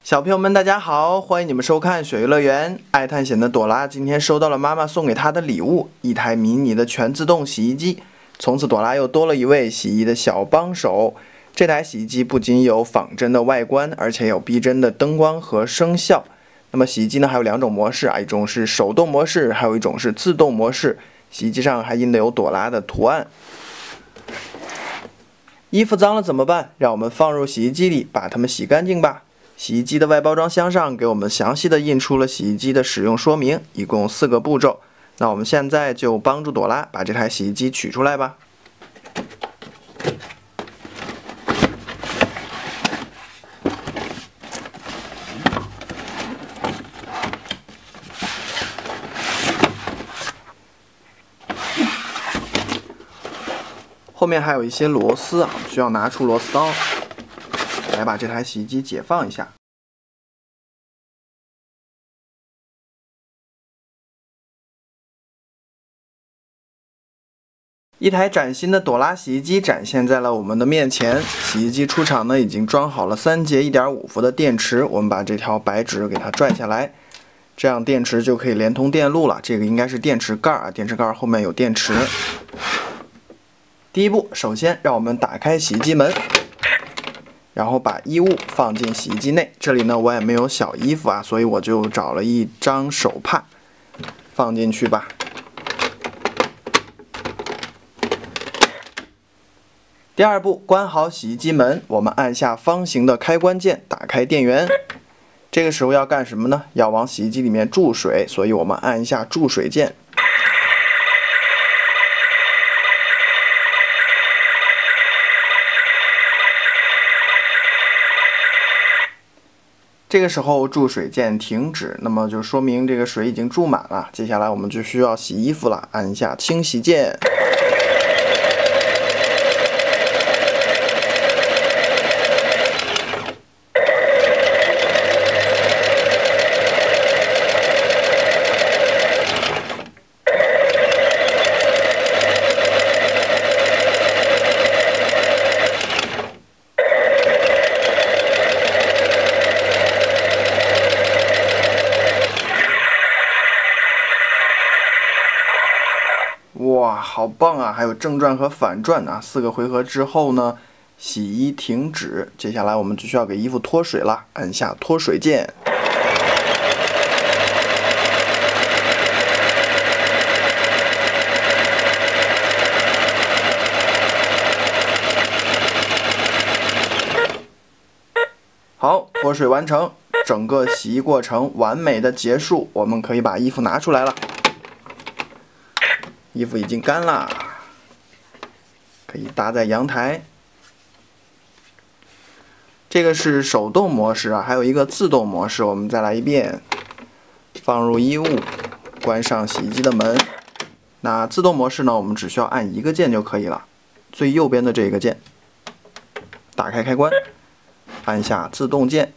小朋友们，大家好，欢迎你们收看雪鱼乐园。爱探险的朵拉今天收到了妈妈送给她的礼物——一台迷你的全自动洗衣机。从此，朵拉又多了一位洗衣的小帮手。这台洗衣机不仅有仿真的外观，而且有逼真的灯光和声效。那么洗衣机呢，还有2种模式啊，一种是手动模式，还有一种是自动模式。洗衣机上还印的有朵拉的图案。衣服脏了怎么办？让我们放入洗衣机里，把它们洗干净吧。洗衣机的外包装箱上给我们详细的印出了洗衣机的使用说明，一共4个步骤。那我们现在就帮助朵拉把这台洗衣机取出来吧。后面还有一些螺丝啊，需要拿出螺丝刀来把这台洗衣机解放一下。一台崭新的朵拉洗衣机展现在了我们的面前。洗衣机出厂呢，已经装好了3节1.5伏的电池。我们把这条白纸给它拽下来，这样电池就可以连通电路了。这个应该是电池盖啊，电池盖后面有电池。第一步，首先让我们打开洗衣机门，然后把衣物放进洗衣机内。这里呢，我也没有小衣服啊，所以我就找了一张手帕放进去吧。第二步，关好洗衣机门，我们按下方形的开关键，打开电源。这个时候要干什么呢？要往洗衣机里面注水，所以我们按一下注水键。这个时候注水键停止，那么就说明这个水已经注满了。接下来我们就需要洗衣服了，按一下清洗键。哇，好棒啊！还有正转和反转啊，4个回合之后呢，洗衣停止。接下来我们就需要给衣服脱水了，按下脱水键。好，脱水完成，整个洗衣过程完美的结束，我们可以把衣服拿出来了。衣服已经干了，可以搭在阳台。这个是手动模式啊，还有一个自动模式。我们再来一遍，放入衣物，关上洗衣机的门。那自动模式呢，我们只需要按1个键就可以了，最右边的这个键，打开开关，按下自动键，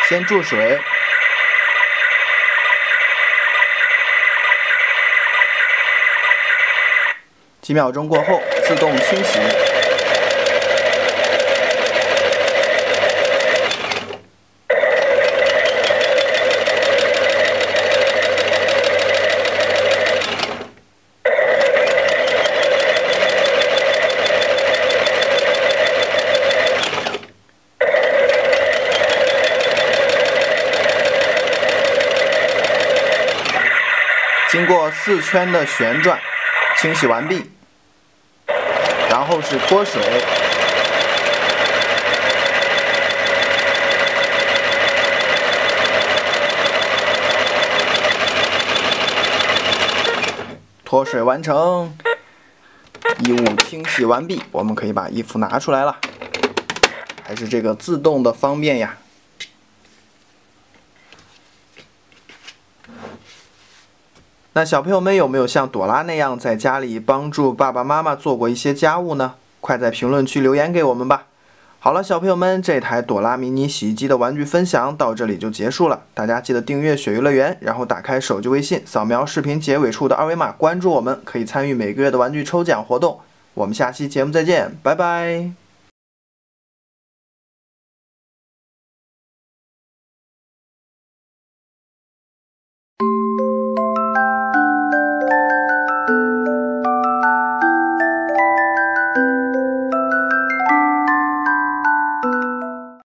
先注水。几秒钟过后，自动清洗。经过4圈的旋转，清洗完毕。然后是脱水，脱水完成，衣物清洗完毕，我们可以把衣服拿出来了。还是这个自动的方便呀。那小朋友们有没有像朵拉那样在家里帮助爸爸妈妈做过一些家务呢？快在评论区留言给我们吧。好了，小朋友们，这台朵拉迷你洗衣机的玩具分享到这里就结束了。大家记得订阅雪鱼乐园，然后打开手机微信，扫描视频结尾处的2维码关注我们，可以参与每个月的玩具抽奖活动。我们下期节目再见，拜拜。